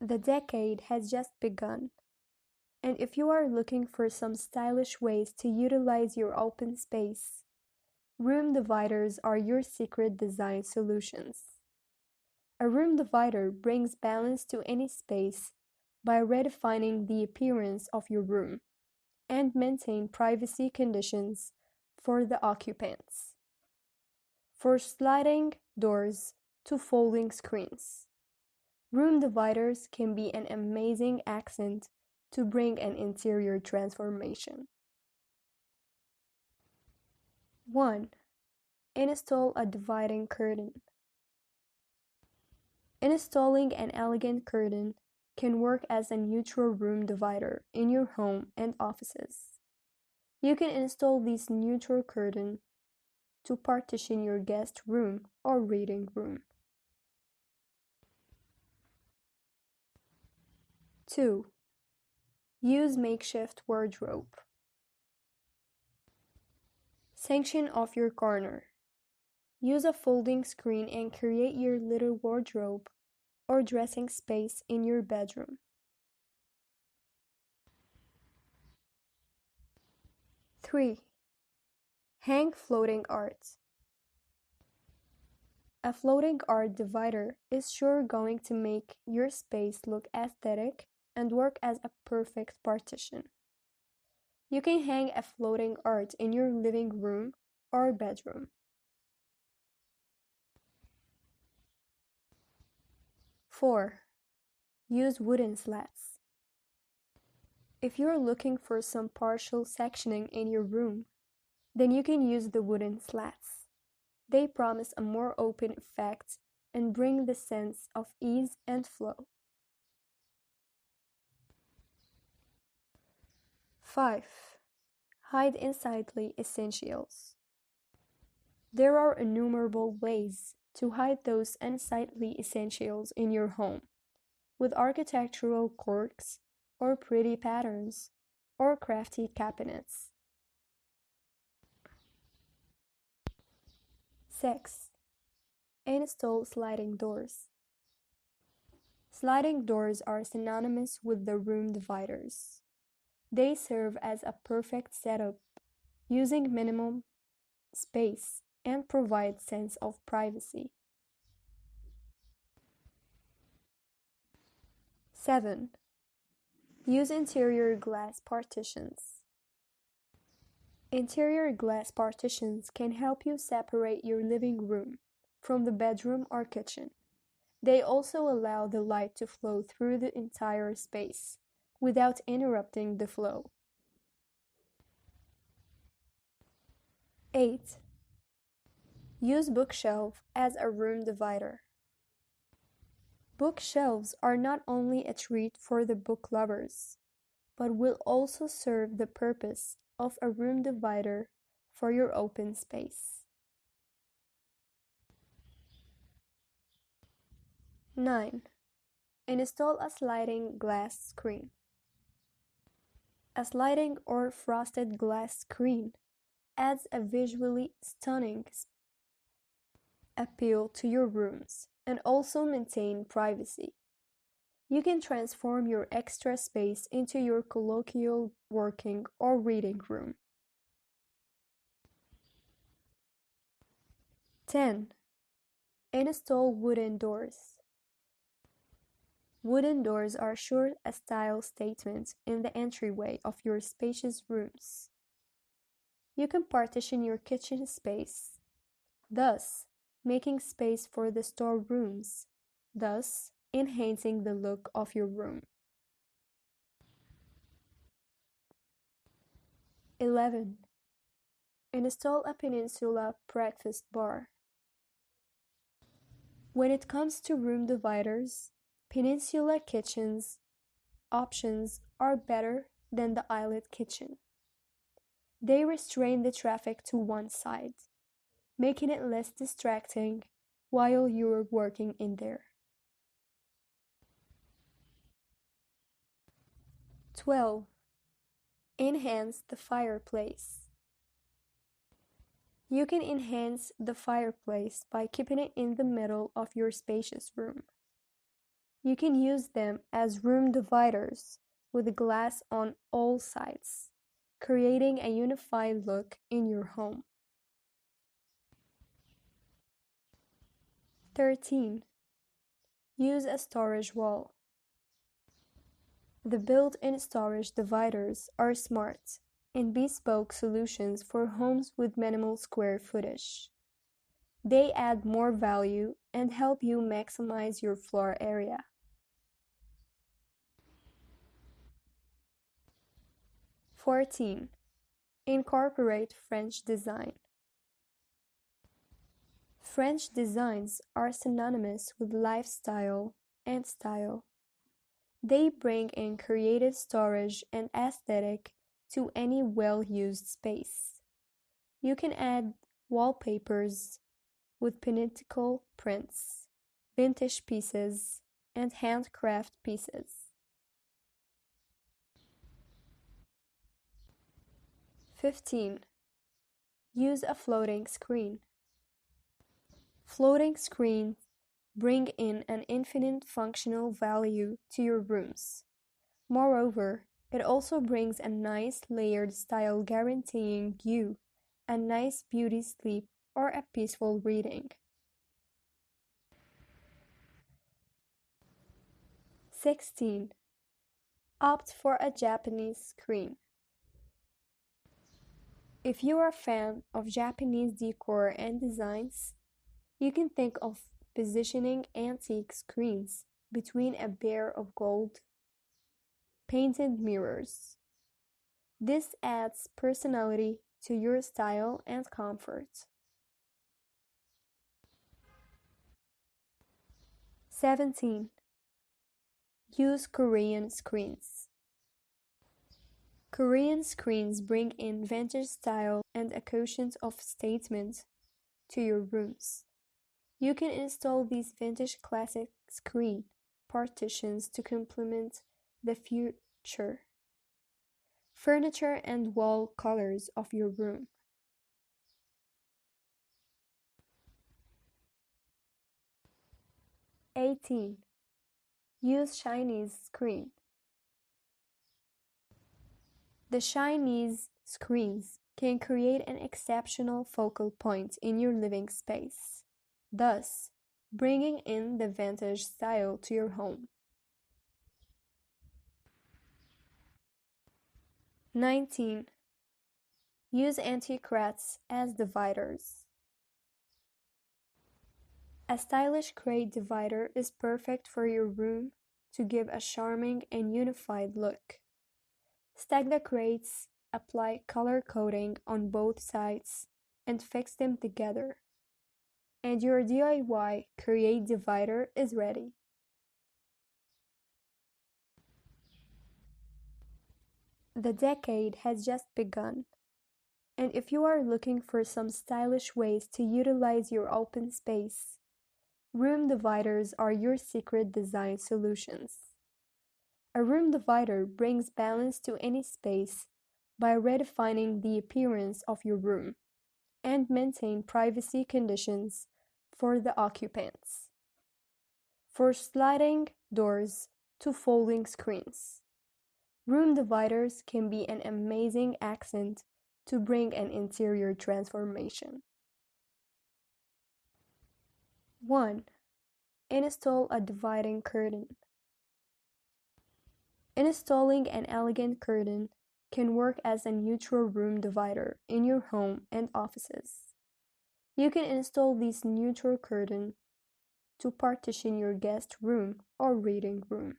The decade has just begun, and if you are looking for some stylish ways to utilize your open space, room dividers are your secret design solutions. A room divider brings balance to any space by redefining the appearance of your room and maintain privacy conditions for the occupants. For sliding doors to folding screens, room dividers can be an amazing accent to bring an interior transformation. 1. Install a dividing curtain. Installing an elegant curtain can work as a neutral room divider in your home and offices. You can install this neutral curtain to partition your guest room or reading room. 2. Use makeshift wardrobe. Section off your corner. Use a folding screen and create your little wardrobe or dressing space in your bedroom. 3. Hang floating art. A floating art divider is sure going to make your space look aesthetic and work as a perfect partition. You can hang a floating art in your living room or bedroom. 4. Use wooden slats. If you're looking for some partial sectioning in your room, then you can use the wooden slats. They promise a more open effect and bring the sense of ease and flow. 5. Hide unsightly essentials. There are innumerable ways to hide those unsightly essentials in your home, with architectural quirks, or pretty patterns, or crafty cabinets. 6. Install sliding doors. Sliding doors are synonymous with the room dividers. They serve as a perfect setup, using minimum space and provide sense of privacy. 7. Use interior glass partitions. Interior glass partitions can help you separate your living room from the bedroom or kitchen. They also allow the light to flow through the entire space without interrupting the flow. 8. Use bookshelf as a room divider. Bookshelves are not only a treat for the book lovers, but will also serve the purpose of a room divider for your open space. 9. Install a sliding glass screen. A sliding or frosted glass screen adds a visually stunning appeal to your rooms and also maintain privacy. You can transform your extra space into your colloquial working or reading room. 10. Install wooden doors. Wooden doors are sure a style statement in the entryway of your spacious rooms. You can partition your kitchen space, thus making space for the storerooms, thus enhancing the look of your room. 11. Install a peninsula breakfast bar. When it comes to room dividers, peninsula kitchens options are better than the islet kitchen. They restrain the traffic to one side, making it less distracting while you're working in there. 12. Enhance the fireplace. You can enhance the fireplace by keeping it in the middle of your spacious room. You can use them as room dividers with glass on all sides, creating a unified look in your home. 13. Use a storage wall. The built-in storage dividers are smart and bespoke solutions for homes with minimal square footage. They add more value and help you maximize your floor area. 14. Incorporate French design. French designs are synonymous with lifestyle and style. They bring in creative storage and aesthetic to any well-used space. You can add wallpapers with pinnacle prints, vintage pieces, and handcraft pieces. 15. Use a floating screen. Floating screens bring in an infinite functional value to your rooms. Moreover, it also brings a nice layered style guaranteeing you a nice beauty sleep or a peaceful reading. 16. Opt for a Japanese screen. If you are a fan of Japanese decor and designs, you can think of positioning antique screens between a pair of gold painted mirrors. This adds personality to your style and comfort. 17. Use Korean screens. Korean screens bring in vintage style and a quotient of statement to your rooms. You can install these vintage classic screen partitions to complement the future furniture and wall colors of your room. 18. Use Chinese screen. The Chinese screens can create an exceptional focal point in your living space, thus bringing in the vintage style to your home. 19. Use anti-cracks as dividers. A stylish crate divider is perfect for your room to give a charming and unified look. Stack the crates, apply color coding on both sides, and fix them together. And your DIY crate divider is ready. The decade has just begun, and if you are looking for some stylish ways to utilize your open space, room dividers are your secret design solutions. A room divider brings balance to any space by redefining the appearance of your room and maintain privacy conditions for the occupants. For sliding doors to folding screens, room dividers can be an amazing accent to bring an interior transformation. 1. Install a dividing curtain. Installing an elegant curtain can work as a neutral room divider in your home and offices. You can install this neutral curtain to partition your guest room or reading room.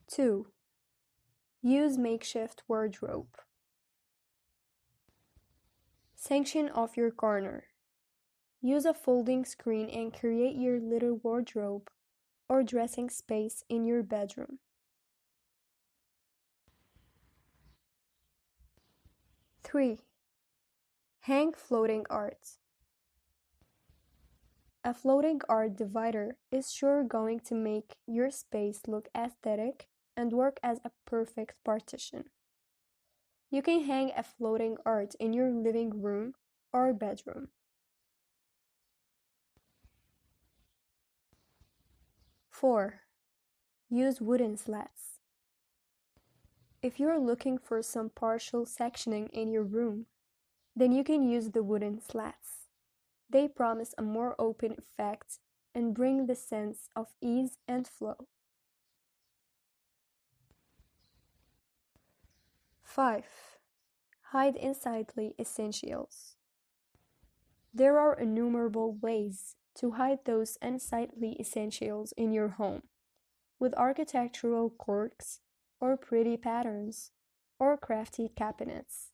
2. Use makeshift wardrobe. Section off your corner. Use a folding screen and create your little wardrobe or dressing space in your bedroom. 3. Hang floating art. A floating art divider is sure going to make your space look aesthetic and work as a perfect partition. You can hang a floating art in your living room or bedroom. 4. Use wooden slats. If you're looking for some partial sectioning in your room, then you can use the wooden slats. They promise a more open effect and bring the sense of ease and flow. 5. Hide unsightly essentials. There are innumerable ways to hide those unsightly essentials in your home, with architectural quirks, or pretty patterns, or crafty cabinets.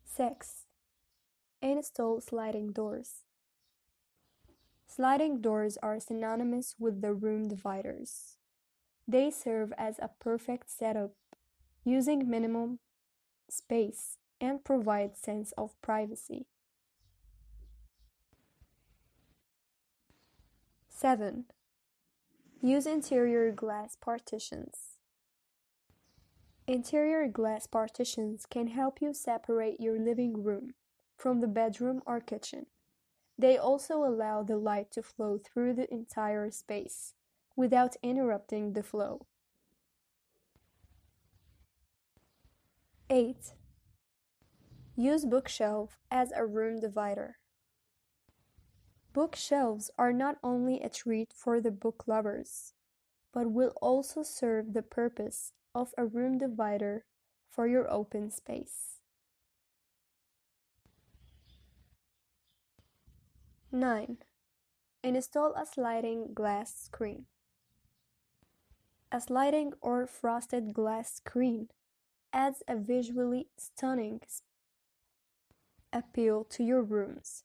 6. Install sliding doors. Sliding doors are synonymous with the room dividers. They serve as a perfect setup, using minimum space and provide sense of privacy. 7. Use interior glass partitions. Interior glass partitions can help you separate your living room from the bedroom or kitchen. They also allow the light to flow through the entire space without interrupting the flow. 8. Use bookshelf as a room divider. Bookshelves are not only a treat for the book lovers, but will also serve the purpose of a room divider for your open space. 9. Install a sliding glass screen. A sliding or frosted glass screen adds a visually stunning appeal to your rooms